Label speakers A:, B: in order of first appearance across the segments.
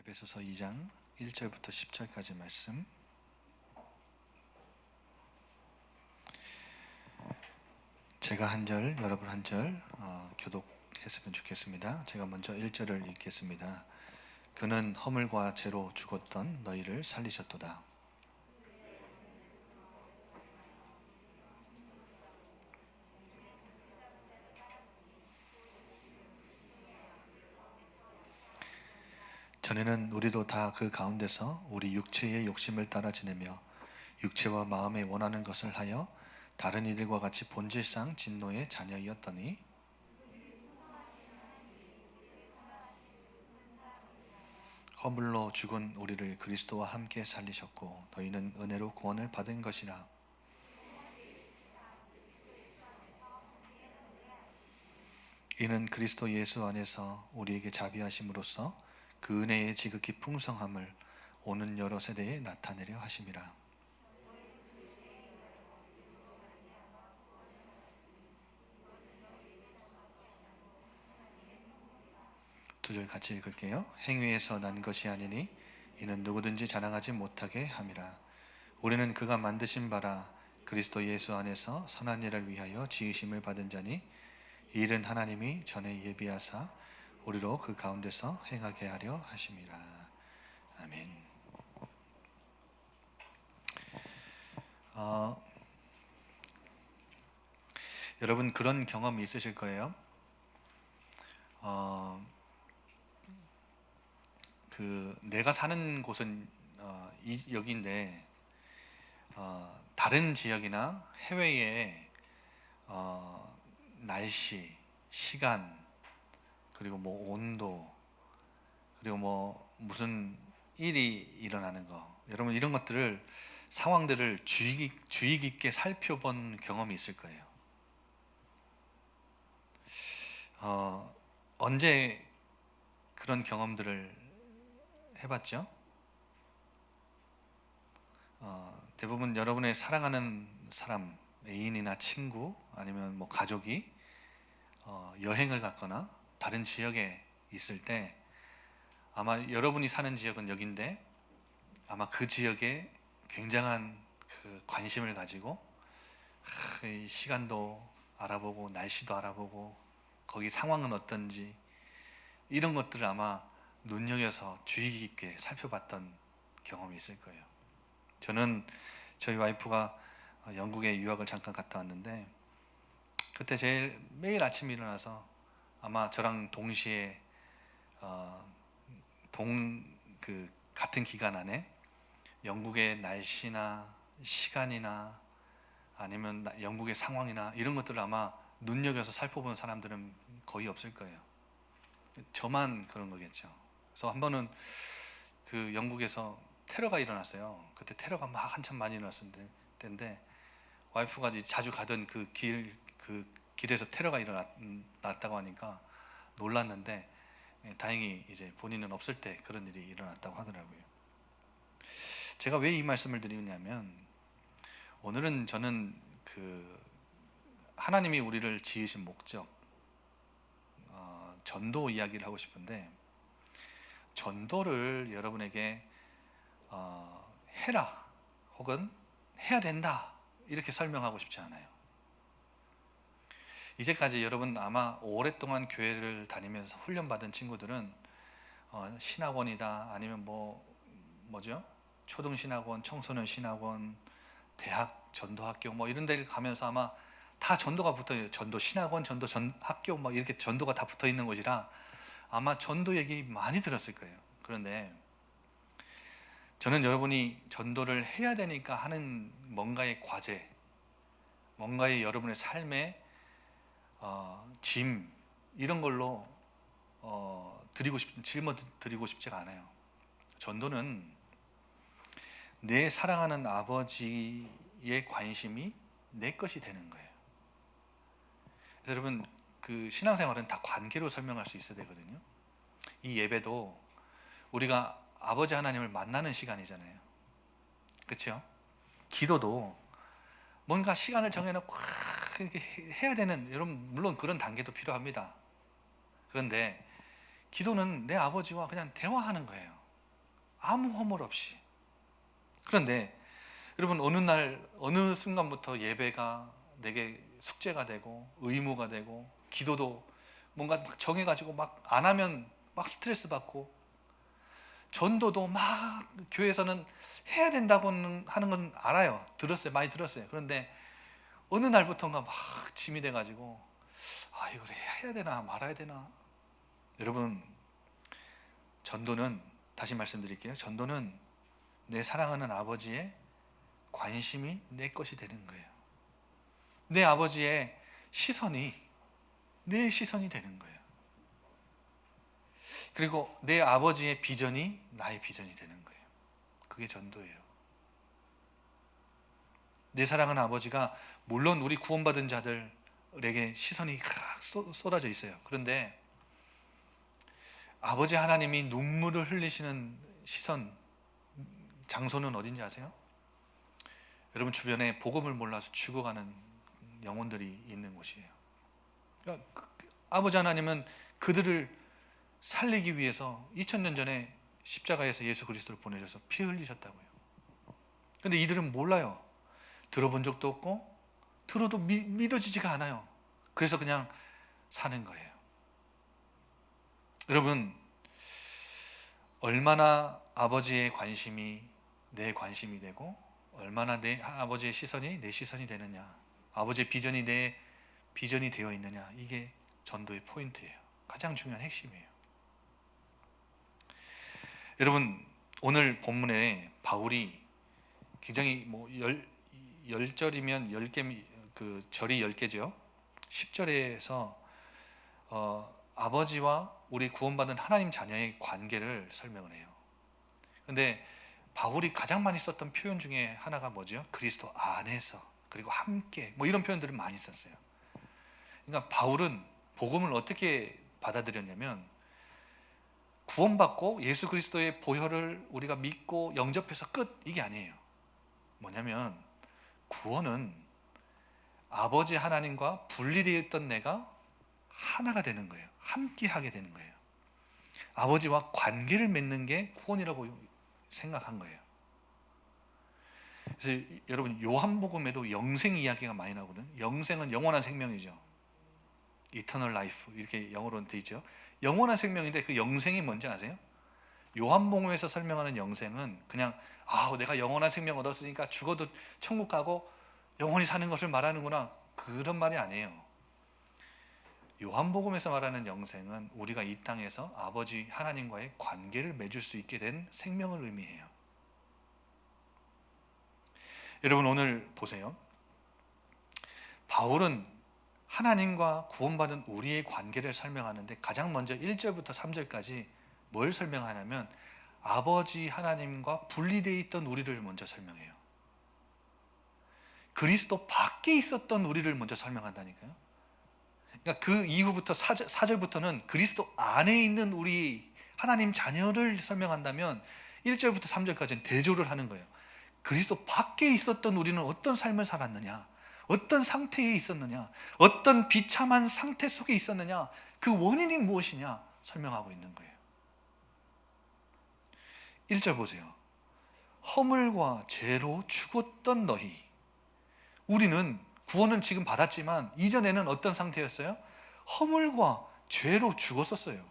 A: 에베소서 2장 1절부터 10절까지 말씀. 제가 한 절, 여러분 한 절 교독했으면 좋겠습니다. 제가 먼저 1절을 읽겠습니다. 그는 허물과 죄로 죽었던 너희를 살리셨도다. 전에는 우리도 다 그 가운데서 우리 육체의 욕심을 따라 지내며 육체와 마음에 원하는 것을 하여 다른 이들과 같이 본질상 진노의 자녀이었더니 허물로 죽은 우리를 그리스도와 함께 살리셨고 너희는 은혜로 구원을 받은 것이라. 이는 그리스도 예수 안에서 우리에게 자비하심으로써 그 은혜의 지극히 풍성함을 오는 여러 세대에 나타내려 하심이라. 두 절 같이 읽을게요. 행위에서 난 것이 아니니 이는 누구든지 자랑하지 못하게 함이라. 우리는 그가 만드신 바라 그리스도 예수 안에서 선한 일을 위하여 지으심을 받은 자니 이 일은 하나님이 전에 예비하사 우리로 그 가운데서 행하게 하려 하심이라. 아멘. 여러분 그런 경험이 있으실 거예요. 내가 사는 곳은 여기인데 다른 지역이나 해외의 날씨, 시간, 그리고 뭐 온도, 그리고 뭐 무슨 일이 일어나는 거, 여러분 이런 것들을 상황들을 주의 깊게 살펴본 경험이 있을 거예요. 언제 그런 경험들을 해봤죠? 대부분 여러분의 사랑하는 사람, 애인이나 친구 아니면 뭐 가족이 여행을 갔거나 다른 지역에 있을 때 아마 여러분이 사는 지역은 여긴데 아마 그 지역에 굉장한 그 관심을 가지고 이 시간도 알아보고 날씨도 알아보고 거기 상황은 어떤지 이런 것들을 아마 눈여겨서 주의 깊게 살펴봤던 경험이 있을 거예요. 저는 저희 와이프가 영국에 유학을 잠깐 갔다 왔는데 그때 매일 아침에 일어나서 아마 저랑 동시에 같은 기간 안에 영국의 날씨나 시간이나 아니면 영국의 상황이나 이런 것들을 아마 눈여겨서 살펴본 사람들은 거의 없을 거예요. 저만 그런 거겠죠. 그래서 한 번은 그 영국에서 테러가 일어났어요. 그때 테러가 막 한참 많이 일어났을 때인데 와이프가 자주 가던 그 길에서 테러가 일어났다고 하니까 놀랐는데 다행히 이제 본인은 없을 때 그런 일이 일어났다고 하더라고요. 제가 왜 이 말씀을 드리냐면 오늘은 저는 하나님이 우리를 지으신 목적, 전도 이야기를 하고 싶은데 전도를 여러분에게 해라 혹은 해야 된다 이렇게 설명하고 싶지 않아요. 이제까지 여러분 아마 오랫동안 교회를 다니면서 훈련받은 친구들은 신학원이다 아니면 뭐죠? 초등신학원, 청소년 신학원, 대학 전도학교 뭐 이런 데를 가면서 아마 다 전도가 붙어요. 전도 신학원, 전도 학교 뭐 이렇게 전도가 다 붙어 있는 곳이라 아마 전도 얘기 많이 들었을 거예요. 그런데 저는 여러분이 전도를 해야 되니까 하는 뭔가의 과제, 뭔가의 여러분의 삶의 짐 이런 걸로 짊어드리고 싶지가 않아요. 전도는 내 사랑하는 아버지의 관심이 내 것이 되는 거예요. 그래서 여러분 그 신앙생활은 다 관계로 설명할 수 있어야 되거든요. 이 예배도 우리가 아버지 하나님을 만나는 시간이잖아요. 그렇죠? 기도도 뭔가 시간을 정해놓고 이렇게 해야 되는, 여러분 물론 그런 단계도 필요합니다. 그런데 기도는 내 아버지와 그냥 대화하는 거예요. 아무 허물 없이. 그런데 여러분, 어느 날 어느 순간부터 예배가 내게 숙제가 되고 의무가 되고 기도도 뭔가 막 정해가지고 막 안 하면 막 스트레스 받고 전도도 막 교회에서는 해야 된다고 하는 건 알아요. 들었어요. 많이 들었어요. 그런데 어느 날부터인가 막 짐이 돼가지고 이걸 해야 되나 말아야 되나. 여러분, 전도는, 다시 말씀드릴게요, 전도는 내 사랑하는 아버지의 관심이 내 것이 되는 거예요. 내 아버지의 시선이 내 시선이 되는 거예요. 그리고 내 아버지의 비전이 나의 비전이 되는 거예요. 그게 전도예요. 내 사랑하는 아버지가 물론 우리 구원받은 자들에게 시선이 쏟아져 있어요. 그런데 아버지 하나님이 눈물을 흘리시는 시선, 장소는 어딘지 아세요? 여러분 주변에 복음을 몰라서 죽어가는 영혼들이 있는 곳이에요. 그러니까 아버지 하나님은 그들을 살리기 위해서 2000년 전에 십자가에서 예수 그리스도를 보내셔서 피 흘리셨다고요. 그런데 이들은 몰라요. 들어본 적도 없고 들어도 믿어지지가 않아요. 그래서 그냥 사는 거예요. 여러분, 얼마나 아버지의 관심이 내 관심이 되고 얼마나 내 아버지의 시선이 내 시선이 되느냐, 아버지의 비전이 내 비전이 되어 있느냐, 이게 전도의 포인트예요. 가장 중요한 핵심이에요. 여러분, 오늘 본문에 바울이 굉장히 열 절이면 10개, 그 절이 10개죠. 10절에서 아버지와 우리 구원받은 하나님 자녀의 관계를 설명을 해요. 근데 바울이 가장 많이 썼던 표현 중에 하나가 뭐죠? 그리스도 안에서, 그리고 함께, 이런 표현들을 많이 썼어요. 그러니까 바울은 복음을 어떻게 받아들였냐면, 구원받고 예수 그리스도의 보혈을 우리가 믿고 영접해서 끝, 이게 아니에요. 뭐냐면 구원은 아버지 하나님과 분리되어 있던 내가 하나가 되는 거예요. 함께 하게 되는 거예요. 아버지와 관계를 맺는 게 구원이라고 생각한 거예요. 그래서 여러분, 요한복음에도 영생 이야기가 많이 나오거든요. 영생은 영원한 생명이죠. Eternal life, 이렇게 영어로는 돼 있죠. 영원한 생명인데 그 영생이 뭔지 아세요? 요한복음에서 설명하는 영생은 그냥 내가 영원한 생명 얻었으니까 죽어도 천국 가고 영원히 사는 것을 말하는구나, 그런 말이 아니에요. 요한복음에서 말하는 영생은 우리가 이 땅에서 아버지 하나님과의 관계를 맺을 수 있게 된 생명을 의미해요. 여러분, 오늘 보세요. 바울은 하나님과 구원받은 우리의 관계를 설명하는데 가장 먼저 1절부터 3절까지 뭘 설명하냐면 아버지 하나님과 분리되어 있던 우리를 먼저 설명해요. 그리스도 밖에 있었던 우리를 먼저 설명한다니까요. 그러니까 그 이후부터 4절부터는 그리스도 안에 있는 우리 하나님 자녀를 설명한다면 1절부터 3절까지는 대조를 하는 거예요. 그리스도 밖에 있었던 우리는 어떤 삶을 살았느냐, 어떤 상태에 있었느냐, 어떤 비참한 상태 속에 있었느냐, 그 원인이 무엇이냐 설명하고 있는 거예요. 1절 보세요. 허물과 죄로 죽었던 너희. 우리는 구원은 지금 받았지만 이전에는 어떤 상태였어요? 허물과 죄로 죽었었어요.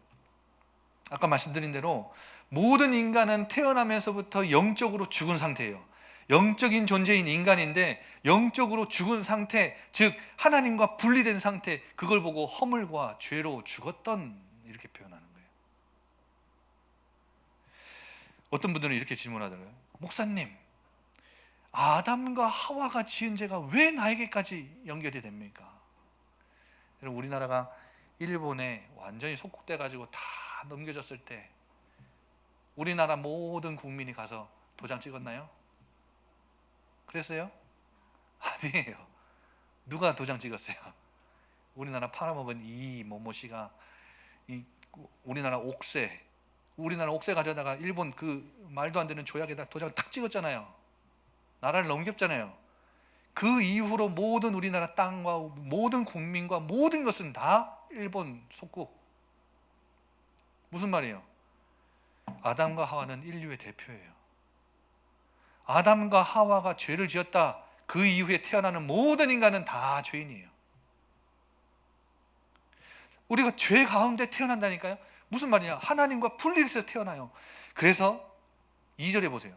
A: 아까 말씀드린 대로 모든 인간은 태어나면서부터 영적으로 죽은 상태예요. 영적인 존재인 인간인데 영적으로 죽은 상태, 즉 하나님과 분리된 상태, 그걸 보고 허물과 죄로 죽었던, 이렇게 표현하는 거예요. 어떤 분들은 이렇게 질문하더라고요. 목사님, 아담과 하와가 지은 죄가 왜 나에게까지 연결이 됩니까? 우리나라가 일본에 완전히 속국돼 가지고 다 넘겨졌을 때 우리나라 모든 국민이 가서 도장 찍었나요? 그랬어요? 아니에요. 누가 도장 찍었어요? 우리나라 팔아먹은 이 모모 씨가 우리나라 옥새 가져다가 일본 그 말도 안 되는 조약에다 도장을 탁 찍었잖아요. 나라를 넘겼잖아요. 그 이후로 모든 우리나라 땅과 모든 국민과 모든 것은 다 일본 속국. 무슨 말이에요? 아담과 하와는 인류의 대표예요. 아담과 하와가 죄를 지었다. 그 이후에 태어나는 모든 인간은 다 죄인이에요. 우리가 죄 가운데 태어난다니까요. 무슨 말이냐? 하나님과 분리돼서 태어나요. 그래서 2절에 보세요.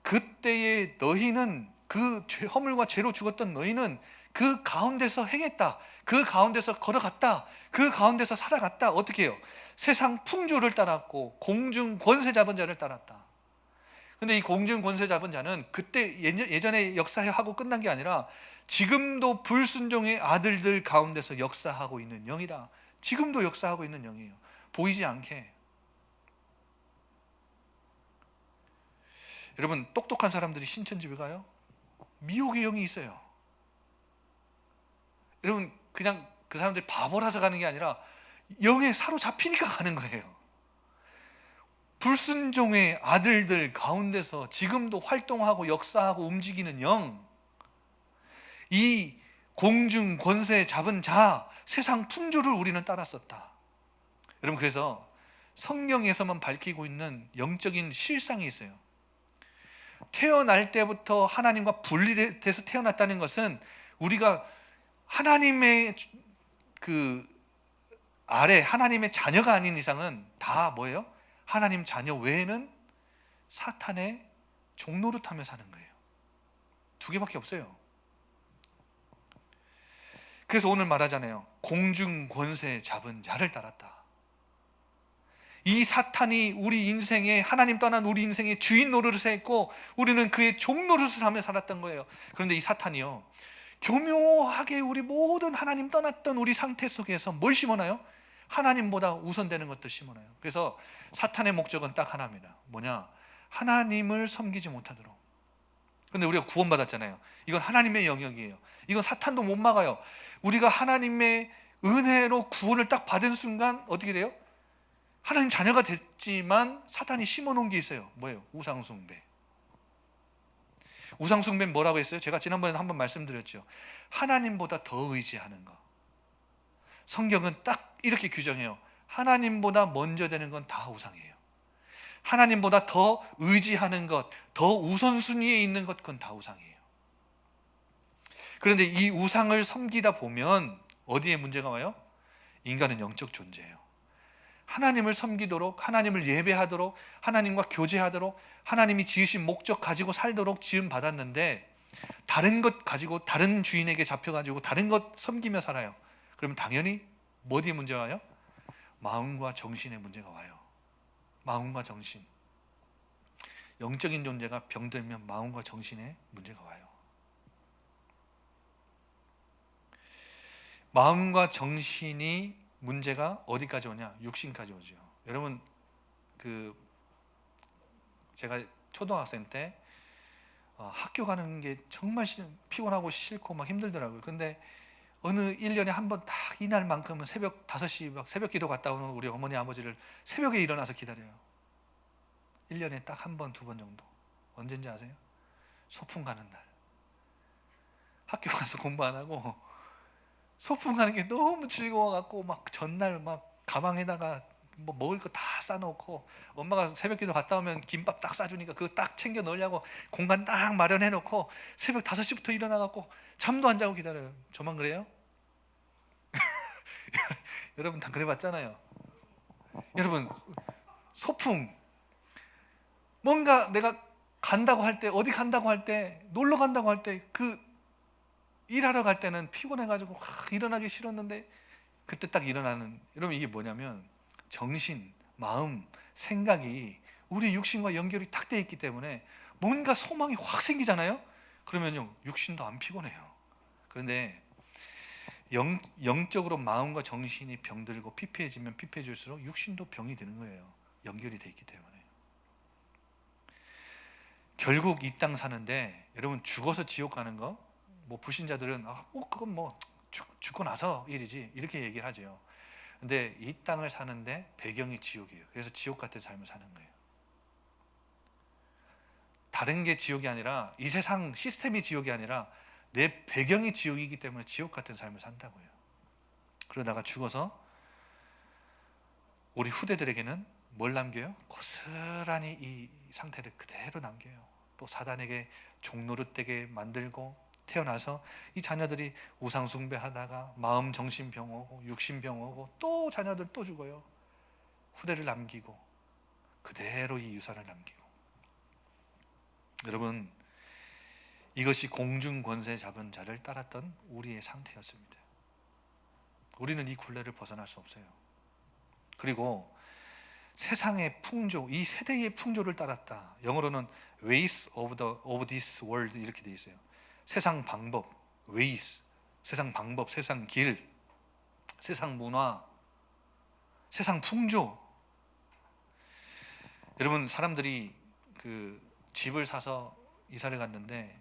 A: 그때에 너희는 그 허물과 죄로 죽었던 너희는 그 가운데서 행했다. 그 가운데서 걸어갔다. 그 가운데서 살아갔다. 어떻게 해요? 세상 풍조를 따랐고 공중 권세 잡은 자를 따랐다. 근데 이 공중 권세 잡은 자는 그때 예전에 역사하고 끝난 게 아니라 지금도 불순종의 아들들 가운데서 역사하고 있는 영이다. 지금도 역사하고 있는 영이에요. 보이지 않게. 여러분, 똑똑한 사람들이 신천집에 가요? 미혹의 영이 있어요. 여러분, 그냥 그 사람들이 바보라서 가는 게 아니라 영에 사로잡히니까 가는 거예요. 불순종의 아들들 가운데서 지금도 활동하고 역사하고 움직이는 영, 이 공중 권세 잡은 자, 세상 풍조를 우리는 따랐었다. 여러분, 그래서 성경에서만 밝히고 있는 영적인 실상이 있어요. 태어날 때부터 하나님과 분리돼서 태어났다는 것은 우리가 하나님의 그 아래, 하나님의 자녀가 아닌 이상은 다 뭐예요? 하나님 자녀 외에는 사탄의 종노릇하며 사는 거예요. 두 개밖에 없어요. 그래서 오늘 말하잖아요. 공중 권세 잡은 자를 따랐다. 이 사탄이 우리 인생에, 하나님 떠난 우리 인생의 주인 노릇을 했고 우리는 그의 종 노릇을 하며 살았던 거예요. 그런데 이 사탄이요, 교묘하게 우리 모든 하나님 떠났던 우리 상태 속에서 뭘 심어놔요? 하나님보다 우선되는 것도 심어놔요. 그래서 사탄의 목적은 딱 하나입니다. 뭐냐? 하나님을 섬기지 못하도록. 그런데 우리가 구원받았잖아요. 이건 하나님의 영역이에요. 이건 사탄도 못 막아요. 우리가 하나님의 은혜로 구원을 딱 받은 순간 어떻게 돼요? 하나님 자녀가 됐지만 사탄이 심어놓은 게 있어요. 뭐예요? 우상숭배. 우상숭배는 뭐라고 했어요? 제가 지난번에 한번 말씀드렸죠. 하나님보다 더 의지하는 거. 성경은 딱 이렇게 규정해요. 하나님보다 먼저 되는 건 다 우상이에요. 하나님보다 더 의지하는 것, 더 우선순위에 있는 것, 그건 다 우상이에요. 그런데 이 우상을 섬기다 보면 어디에 문제가 와요? 인간은 영적 존재예요. 하나님을 섬기도록, 하나님을 예배하도록, 하나님과 교제하도록, 하나님이 지으신 목적 가지고 살도록 지음 받았는데 다른 것 가지고 다른 주인에게 잡혀가지고 다른 것 섬기며 살아요. 그러면 당연히 어디에 문제가 와요? 마음과 정신에 문제가 와요. 마음과 정신. 영적인 존재가 병들면 마음과 정신에 문제가 와요. 마음과 정신이 문제가 어디까지 오냐? 육신까지 오죠. 여러분, 제가 초등학생 때 학교 가는 게 정말 피곤하고 싫고 막 힘들더라고요. 근데 어느 1년에 한 번 딱 이날만큼은 새벽 5시 막 새벽 기도 갔다 오는 우리 어머니 아버지를 새벽에 일어나서 기다려요. 1년에 딱 한 번, 두 번 정도. 언제인지 아세요? 소풍 가는 날. 학교 가서 공부 안 하고 소풍 가는 게 너무 즐거워갖고 막 전날 막 가방에다가 뭐 먹을 거 다 싸놓고 엄마가 새벽기도 갔다 오면 김밥 딱 싸주니까 그거 딱 챙겨 넣으려고 공간 딱 마련해놓고 새벽 5시부터 일어나갖고 잠도 안 자고 기다려요. 저만 그래요? 여러분 다 그래봤잖아요. 여러분, 소풍 뭔가 내가 간다고 할 때, 어디 간다고 할 때, 놀러 간다고 할 때, 일하러 갈 때는 피곤해가지고 일어나기 싫었는데 그때 딱 일어나는. 여러분, 이게 뭐냐면 정신, 마음, 생각이 우리 육신과 연결이 딱 돼 있기 때문에 뭔가 소망이 확 생기잖아요. 그러면요, 육신도 안 피곤해요. 그런데 영적으로 마음과 정신이 병들고 피폐해지면 피폐해질수록 육신도 병이 드는 거예요. 연결이 돼 있기 때문에. 결국 이 땅 사는데 여러분, 죽어서 지옥 가는 거, 뭐 불신자들은 그건 뭐 죽고 나서 일이지 이렇게 얘기를 하죠. 근데 이 땅을 사는데 배경이 지옥이에요. 그래서 지옥 같은 삶을 사는 거예요. 다른 게 지옥이 아니라, 이 세상 시스템이 지옥이 아니라 내 배경이 지옥이기 때문에 지옥 같은 삶을 산다고요. 그러다가 죽어서 우리 후대들에게는 뭘 남겨요? 고스란히 이 상태를 그대로 남겨요. 또 사단에게 종노릇되게 만들고 태어나서 이 자녀들이 우상 숭배하다가 마음 정신병 오고 육신병 오고 또 자녀들 또 죽어요. 후대를 남기고 그대로 이 유산을 남기고. 여러분, 이것이 공중 권세 잡은 자를 따랐던 우리의 상태였습니다. 우리는 이 굴레를 벗어날 수 없어요. 그리고 세상의 풍조, 이 세대의 풍조를 따랐다. 영어로는 ways of this world 이렇게 돼 있어요. 세상 방법, ways, 세상 방법, 세상 길, 세상 문화, 세상 풍조. 여러분, 사람들이 그 집을 사서 이사를 갔는데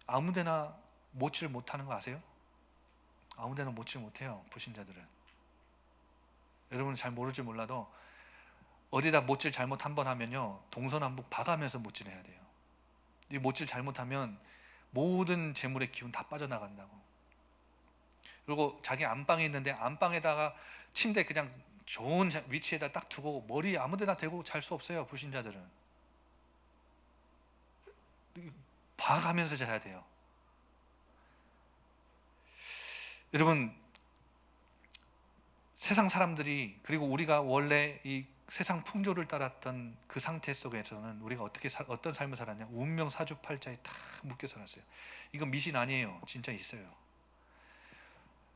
A: 아무데나 못질 못하는 거 아세요? 아무데나 못질 못해요, 불신자들은. 여러분은 잘 모를지 몰라도 어디다 못질 잘못 한 번 하면요, 동서남북 봐가면서 못질해야 돼요. 이 못질 잘못하면 모든 재물의 기운 다 빠져나간다고. 그리고 자기 안방에 있는데 안방에다가 침대 그냥 좋은 위치에다 딱 두고 머리 아무데나 대고 잘 수 없어요, 불신자들은. 봐가면서 자야 돼요. 여러분, 세상 사람들이, 그리고 우리가 원래 이 세상 풍조를 따랐던 그 상태 속에서는 우리가 어떤 삶을 살았냐? 운명 사주팔자에 다 묶여 살았어요. 이건 미신 아니에요. 진짜 있어요.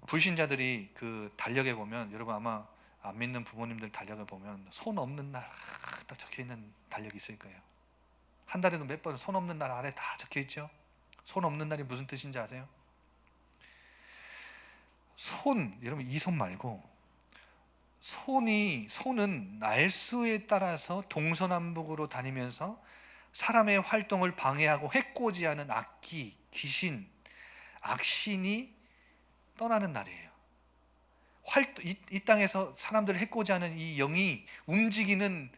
A: 불신자들이 그 달력에 보면, 여러분 아마 안 믿는 부모님들 달력을 보면 손 없는 날 딱 적혀 있는 달력이 있을 거예요. 한 달에도 몇 번 손 없는 날 아래 다 적혀 있죠. 손 없는 날이 무슨 뜻인지 아세요? 손, 여러분 이 손 말고 손은 날수에 따라서 동서남북으로 다니면서 사람의 활동을 방해하고 해코지하는 악기, 귀신, 악신이 떠나는 날이에요. 이 땅에서 사람들을 해코지하는 이 영이 움직이는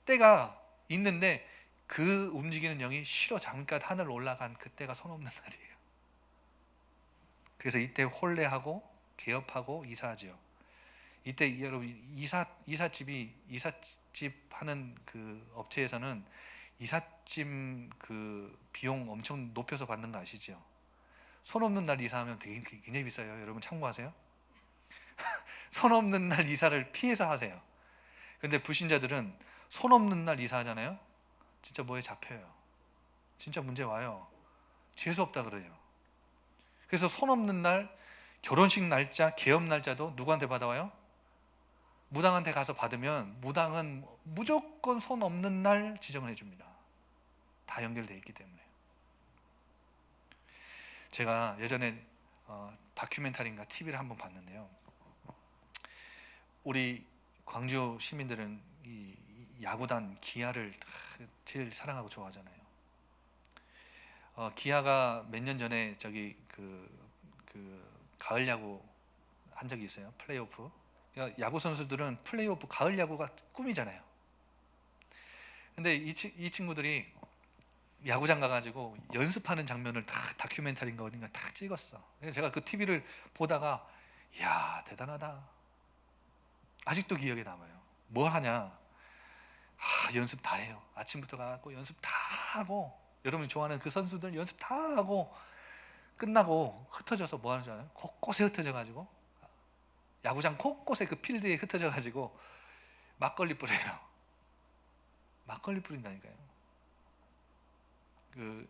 A: 때가 있는데 그 움직이는 영이 쉬러 잠깐 하늘 올라간 그때가 손 없는 날이에요. 그래서 이때 혼례하고 개업하고 이사하죠. 이때 여러분 이삿집 하는 그 업체에서는 이삿짐 그 비용 엄청 높여서 받는 거 아시죠? 손 없는 날 이사하면 되게 굉장히 비싸요. 여러분 참고하세요. 손 없는 날 이사를 피해서 하세요. 근데 불신자들은 손 없는 날 이사하잖아요. 진짜 뭐에 잡혀요. 진짜 문제 와요. 재수 없다 그래요. 그래서 손 없는 날 결혼식 날짜, 개업 날짜도 누구한테 받아와요? 무당한테 가서 받으면 무당은 무조건 손 없는 날 지정을 해줍니다. 다 연결되어 있기 때문에. 제가 예전에 다큐멘터리인가 TV를 한번 봤는데요. 우리 광주 시민들은 이 야구단 기아를 제일 사랑하고 좋아하잖아요. 기아가 몇 년 전에 저기 그 가을 야구 한 적이 있어요. 플레이오프. 그러니까 야구 선수들은 플레이오프 가을 야구가 꿈이잖아요. 근데 이 친구들이 야구장 가가지고 연습하는 장면을 다 다큐멘터리인가 어딘가 다 찍었어. 그래서 제가 그 TV를 보다가 이야 대단하다. 아직도 기억에 남아요. 뭘 하냐? 연습 다 해요. 아침부터 가고 연습 다 하고, 여러분이 좋아하는 그 선수들 연습 다 하고 끝나고 흩어져서 뭐 하는 줄 알아요? 곳곳에 흩어져 가지고 야구장 곳곳에 그 필드에 흩어져 가지고 막걸리 뿌려요. 막걸리 뿌린다니까요. 그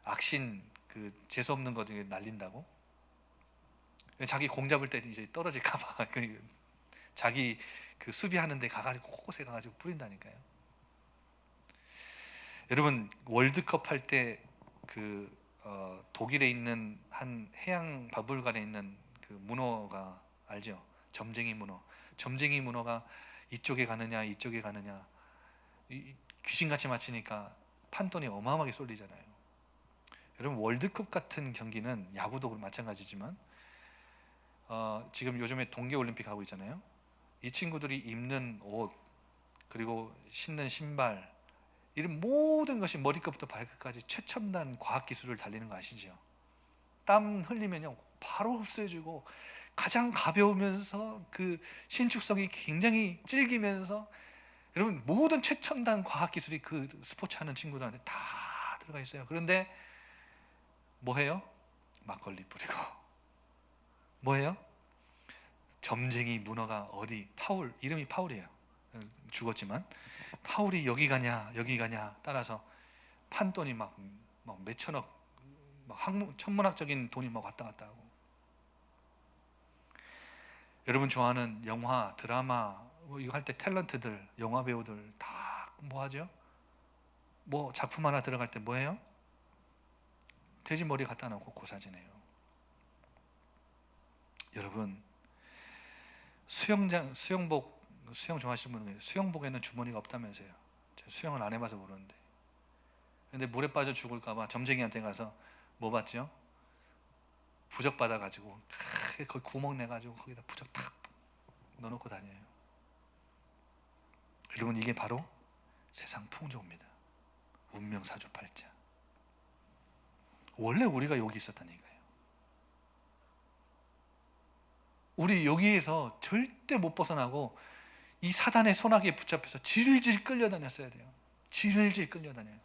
A: 악신 그 재수 없는 거 중에 날린다고. 자기 공 잡을 때 이제 떨어질까봐 자기 그 수비하는데 가가지고 곳곳에 가가지고 뿌린다니까요. 여러분 월드컵 할 때 그 독일에 있는 한 해양 박물관에 있는 그 문어가 알죠? 점쟁이 문어. 점쟁이 문어가 이쪽에 가느냐 이쪽에 가느냐 귀신같이 맞히니까 판돈이 어마어마하게 쏠리잖아요. 여러분 월드컵 같은 경기는 야구도 마찬가지지만 지금 요즘에 동계올림픽 하고 있잖아요. 이 친구들이 입는 옷 그리고 신는 신발 이런 모든 것이 머리끝부터 발끝까지 최첨단 과학기술을 달리는 거 아시죠? 땀 흘리면요 바로 흡수해주고 가장 가벼우면서 그 신축성이 굉장히 질기면서 여러분 모든 최첨단 과학기술이 그 스포츠 하는 친구들한테 다 들어가 있어요. 그런데 뭐해요? 막걸리 뿌리고 뭐해요? 점쟁이 문어가 어디 파울, 이름이 파울이에요. 죽었지만 파울이 여기 가냐 여기 가냐 따라서 판돈이 막 몇천억, 천문학적인 돈이 막 왔다 갔다 하고. 여러분 좋아하는 영화, 드라마 이거 할 때 탤런트들, 영화 배우들 다 뭐 하죠? 뭐 작품 하나 들어갈 때 뭐해요? 돼지 머리 갖다 놓고 고사지네요. 여러분 수영 좋아하시는 분은 수영복에는 주머니가 없다면서요. 제가 수영을 안 해봐서 모르는데. 근데 물에 빠져 죽을까봐 점쟁이한테 가서 뭐 받죠? 부적 받아가지고 거기 구멍 내가지고 거기다 부적 탁 넣어놓고 다녀요. 여러분 이게 바로 세상 풍조입니다. 운명 사주팔자. 원래 우리가 여기 있었다니까요. 우리 여기에서 절대 못 벗어나고 이 사단의 소나기에 붙잡혀서 질질 끌려다녔어야 돼요. 질질 끌려다녀요.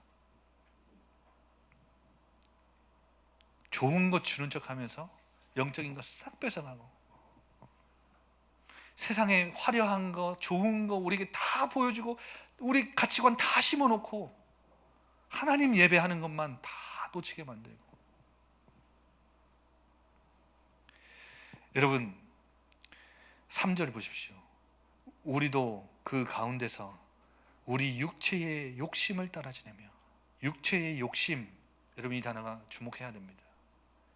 A: 좋은 거 주는 척하면서 영적인 거 싹 뺏어가고, 세상에 화려한 거, 좋은 거 우리에게 다 보여주고, 우리 가치관 다 심어놓고 하나님 예배하는 것만 다 놓치게 만들고. 여러분 3절 보십시오. 우리도 그 가운데서 우리 육체의 욕심을 따라 지내며. 육체의 욕심, 여러분 이 단어가 주목해야 됩니다.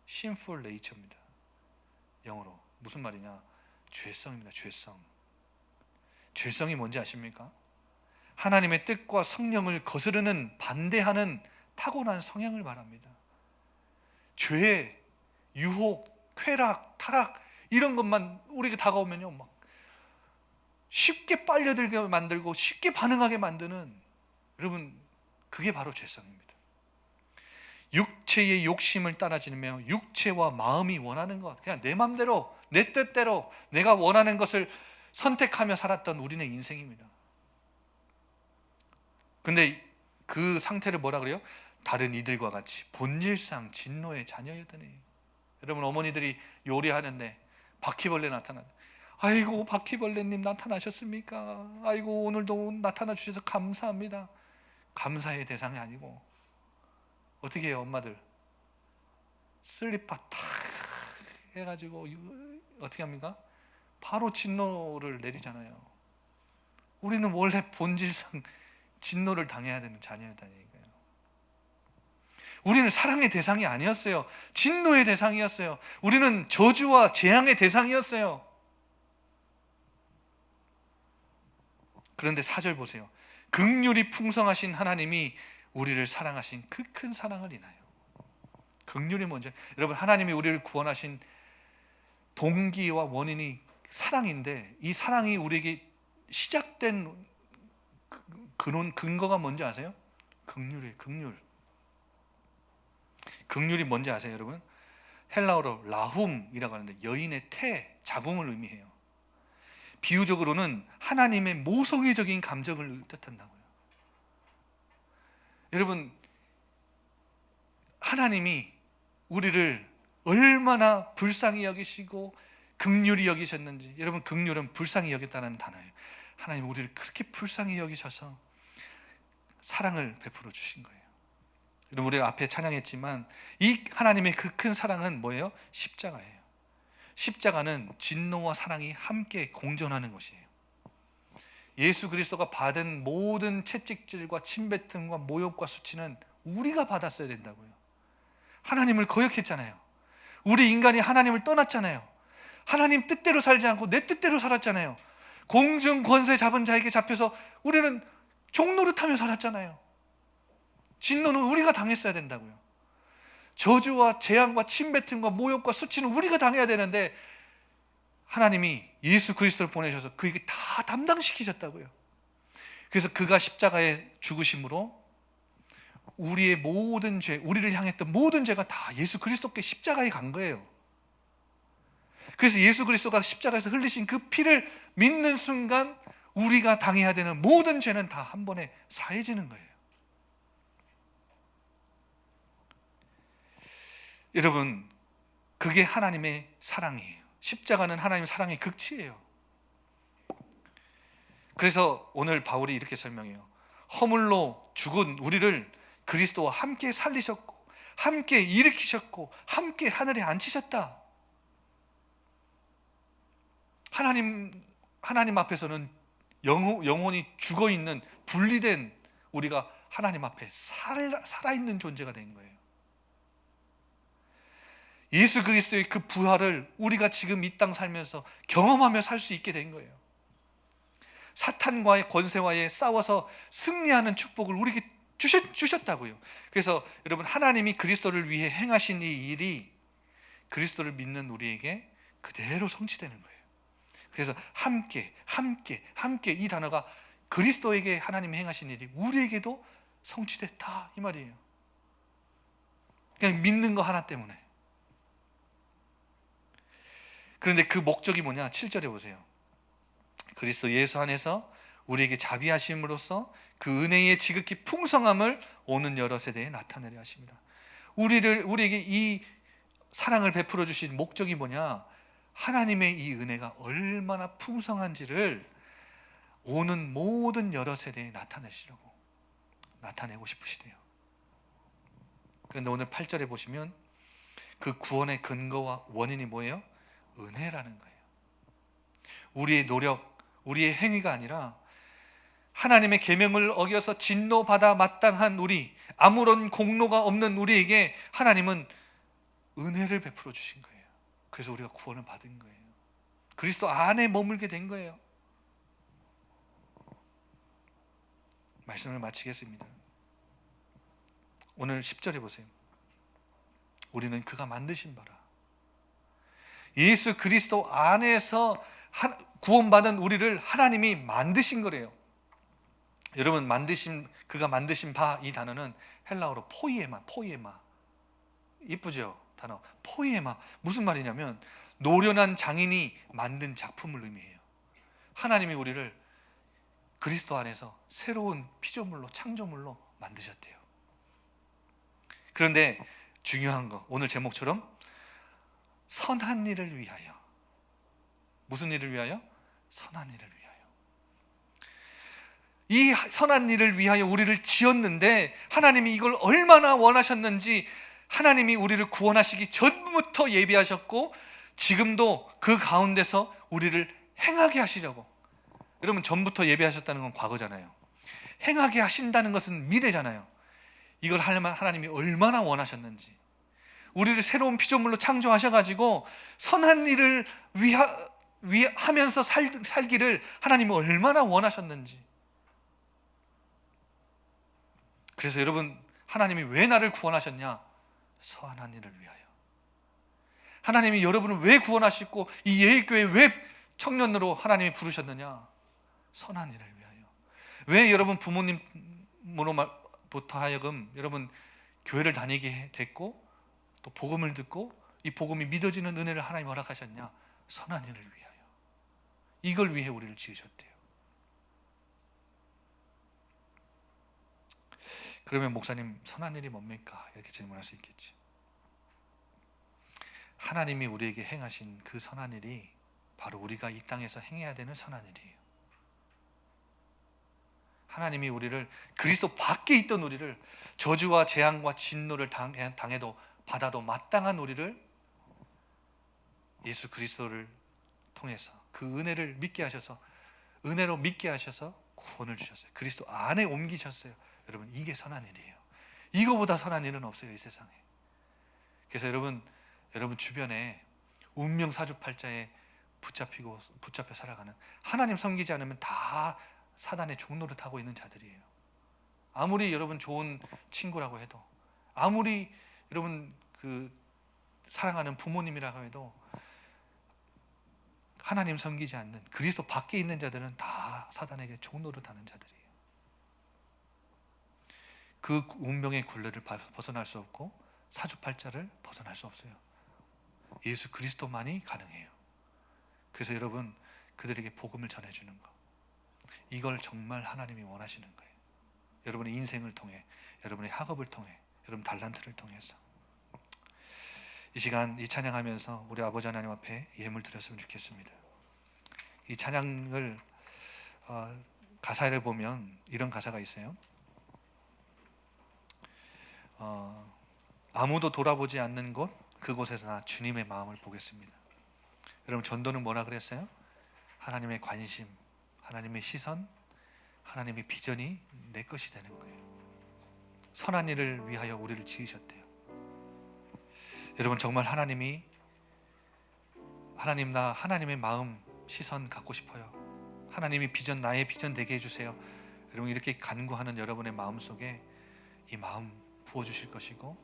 A: sinful nature입니다. 영어로 무슨 말이냐? 죄성입니다. 죄성. 죄성이 뭔지 아십니까? 하나님의 뜻과 성령을 거스르는, 반대하는 타고난 성향을 말합니다. 죄, 유혹, 쾌락, 타락 이런 것만 우리에게 다가오면요 막 쉽게 빨려들게 만들고 쉽게 반응하게 만드는, 여러분 그게 바로 죄성입니다. 육체의 욕심을 따라지며 육체와 마음이 원하는 것, 그냥 내 맘대로 내 뜻대로 내가 원하는 것을 선택하며 살았던 우리네 인생입니다. 근데 그 상태를 뭐라 그래요? 다른 이들과 같이 본질상 진노의 자녀였더니. 여러분 어머니들이 요리하는데 바퀴벌레 나타나, 아이고 바퀴벌레님 나타나셨습니까? 아이고 오늘도 나타나 주셔서 감사합니다. 감사의 대상이 아니고 어떻게 해요? 엄마들 슬리퍼 탁 해가지고 어떻게 합니까? 바로 진노를 내리잖아요. 우리는 원래 본질상 진노를 당해야 되는 자녀였다니까요. 우리는 사랑의 대상이 아니었어요. 진노의 대상이었어요. 우리는 저주와 재앙의 대상이었어요. 그런데 4절 보세요. 긍휼이 풍성하신 하나님이 우리를 사랑하신 그 큰 사랑을 인하여. 긍휼이 뭔지, 여러분 하나님이 우리를 구원하신 동기와 원인이 사랑인데, 이 사랑이 우리에게 시작된 근거가 뭔지 아세요? 긍휼이에요. 긍휼. 긍휼이 뭔지 아세요, 여러분? 헬라어로 라훔이라고 하는데 여인의 태, 자궁을 의미해요. 비유적으로는 하나님의 모성애적인 감정을 뜻한다고요. 여러분 하나님이 우리를 얼마나 불쌍히 여기시고 긍휼히 여기셨는지. 여러분 긍휼은 불쌍히 여겼다는 단어예요. 하나님 우리를 그렇게 불쌍히 여기셔서 사랑을 베풀어 주신 거예요. 여러분 우리가 앞에 찬양했지만 이 하나님의 그 큰 사랑은 뭐예요? 십자가예요. 십자가는 진노와 사랑이 함께 공존하는 것이에요. 예수 그리스도가 받은 모든 채찍질과 침뱉음과 모욕과 수치는 우리가 받았어야 된다고요. 하나님을 거역했잖아요. 우리 인간이 하나님을 떠났잖아요. 하나님 뜻대로 살지 않고 내 뜻대로 살았잖아요. 공중 권세 잡은 자에게 잡혀서 우리는 종노릇하며 살았잖아요. 진노는 우리가 당했어야 된다고요. 저주와 재앙과 침뱉음과 모욕과 수치는 우리가 당해야 되는데 하나님이 예수 그리스도를 보내셔서 그에게 다 담당시키셨다고요. 그래서 그가 십자가에 죽으심으로 우리의 모든 죄, 우리를 향했던 모든 죄가 다 예수 그리스도께 십자가에 간 거예요. 그래서 예수 그리스도가 십자가에서 흘리신 그 피를 믿는 순간 우리가 당해야 되는 모든 죄는 다 한 번에 사해지는 거예요. 여러분, 그게 하나님의 사랑이에요. 십자가는 하나님의 사랑의 극치예요. 그래서 오늘 바울이 이렇게 설명해요. 허물로 죽은 우리를 그리스도와 함께 살리셨고, 함께 일으키셨고, 함께 하늘에 앉히셨다. 하나님 앞에서는 영혼이 죽어있는, 분리된 우리가 하나님 앞에 살아있는 존재가 된 거예요. 예수 그리스도의 그 부활을 우리가 지금 이 땅 살면서 경험하며 살 수 있게 된 거예요. 사탄과의 권세와의 싸워서 승리하는 축복을 우리에게 주셨다고요. 그래서 여러분, 하나님이 그리스도를 위해 행하신 이 일이 그리스도를 믿는 우리에게 그대로 성취되는 거예요. 그래서 함께 이 단어가 그리스도에게 하나님이 행하신 일이 우리에게도 성취됐다 이 말이에요. 그냥 믿는 거 하나 때문에. 그런데 그 목적이 뭐냐? 7절에 보세요. 그리스도 예수 안에서 우리에게 자비하심으로써 그 은혜의 지극히 풍성함을 오는 여러 세대에 나타내려 하십니다. 우리에게 이 사랑을 베풀어 주신 목적이 뭐냐? 하나님의 이 은혜가 얼마나 풍성한지를 오는 모든 여러 세대에 나타내고 싶으시대요. 그런데 오늘 8절에 보시면 그 구원의 근거와 원인이 뭐예요? 은혜라는 거예요. 우리의 노력, 우리의 행위가 아니라 하나님의 계명을 어겨서 진노받아 마땅한 우리, 아무런 공로가 없는 우리에게 하나님은 은혜를 베풀어 주신 거예요. 그래서 우리가 구원을 받은 거예요. 그리스도 안에 머물게 된 거예요. 말씀을 마치겠습니다. 오늘 10절에 보세요. 우리는 그가 만드신 바라. 예수 그리스도 안에서 구원받은 우리를 하나님이 만드신 거래요. 여러분, 그가 만드신 바, 이 단어는 헬라어로 포이에마. 이쁘죠? 단어 포이에마. 무슨 말이냐면 노련한 장인이 만든 작품을 의미해요. 하나님이 우리를 그리스도 안에서 새로운 피조물로, 창조물로 만드셨대요. 그런데 중요한 거, 오늘 제목처럼 선한 일을 위하여. 무슨 일을 위하여? 선한 일을 위하여. 이 선한 일을 위하여 우리를 지었는데 하나님이 이걸 얼마나 원하셨는지, 하나님이 우리를 구원하시기 전부터 예비하셨고 지금도 그 가운데서 우리를 행하게 하시려고. 여러분, 전부터 예비하셨다는 건 과거잖아요. 행하게 하신다는 것은 미래잖아요. 이걸 하려면 하나님이 얼마나 원하셨는지, 우리를 새로운 피조물로 창조하셔가지고 선한 일을 하면서 살기를 하나님이 얼마나 원하셨는지. 그래서 여러분, 하나님이 왜 나를 구원하셨냐? 선한 일을 위하여. 하나님이 여러분을 왜 구원하시고 이 예일교회 왜 청년으로 하나님이 부르셨느냐? 선한 일을 위하여. 왜 여러분 부모님으로부터 하여금 여러분 교회를 다니게 됐고 또 복음을 듣고 이 복음이 믿어지는 은혜를 하나님 허락하셨냐? 선한 일을 위하여. 이걸 위해 우리를 지으셨대요. 그러면 목사님, 선한 일이 뭡니까? 이렇게 질문할 수 있겠지. 하나님이 우리에게 행하신 그 선한 일이 바로 우리가 이 땅에서 행해야 되는 선한 일이에요. 하나님이 우리를, 그리스도 밖에 있던 우리를, 저주와 재앙과 진노를 당해도 받아도 마땅한 우리를 예수 그리스도를 통해서 그 은혜를 믿게 하셔서, 은혜로 믿게 하셔서 구원을 주셨어요. 그리스도 안에 옮기셨어요. 여러분, 이게 선한 일이에요. 이거보다 선한 일은 없어요, 이 세상에. 그래서 여러분 주변에 운명 사주팔자에 붙잡혀 살아가는, 하나님 섬기지 않으면 다 사단의 종노를 타고 있는 자들이에요. 아무리 여러분 좋은 친구라고 해도, 아무리 여러분 사랑하는 부모님이라고 해도 하나님 섬기지 않는 그리스도 밖에 있는 자들은 다 사단에게 종노를 타는 자들이에요. 그 운명의 굴레를 벗어날 수 없고 사주팔자를 벗어날 수 없어요. 예수 그리스도만이 가능해요. 그래서 여러분, 그들에게 복음을 전해주는 것, 이걸 정말 하나님이 원하시는 거예요. 여러분의 인생을 통해, 여러분의 학업을 통해, 여러분 달란트를 통해서. 이 시간 이 찬양하면서 우리 아버지 하나님 앞에 예물 드렸으면 좋겠습니다. 이 찬양을 가사를 보면 이런 가사가 있어요. 아무도 돌아보지 않는 곳, 그곳에서 나 주님의 마음을 보겠습니다. 여러분, 전도는 뭐라 그랬어요? 하나님의 관심, 하나님의 시선, 하나님의 비전이 내 것이 되는 거예요. 선한 일을 위하여 우리를 지으셨대요. 여러분, 정말 하나님이 나 하나님의 마음, 시선 갖고 싶어요. 하나님이 비전, 나의 비전 되게 해주세요. 여러분, 이렇게 간구하는 여러분의 마음속에 이 마음 부어주실 것이고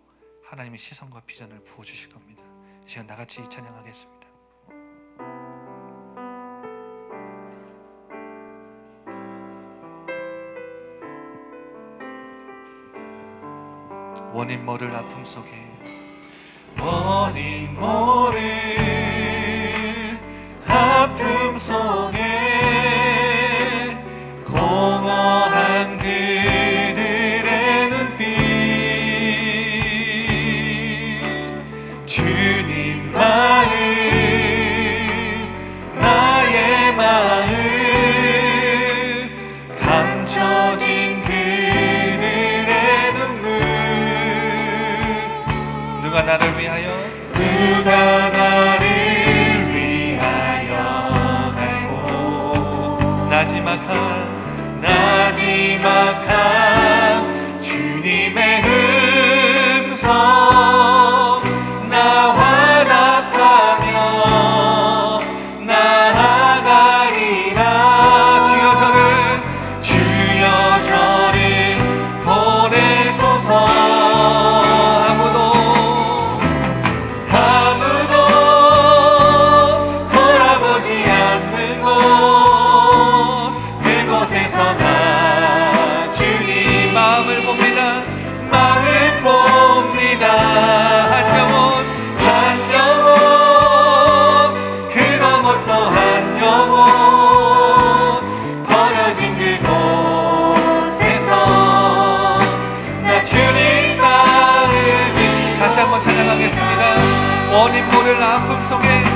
A: 하나님의 시선과 비전을 부어주실 겁니다. 이 시간 나같이 찬양하겠습니다. 원인 모를 아픔 속에, 원인 모를 아픔 속에 공허한 그들의 눈빛, 주님 마음, 나의 마음, 감춰진 그들의 눈물. 누가 나를 위하여, 누가 나를 위하여 갈고, 나지막한 주님의 음성 나와 답하며 나아가리라. 주여 저를 보내소서. 원인 모를 아픔 속에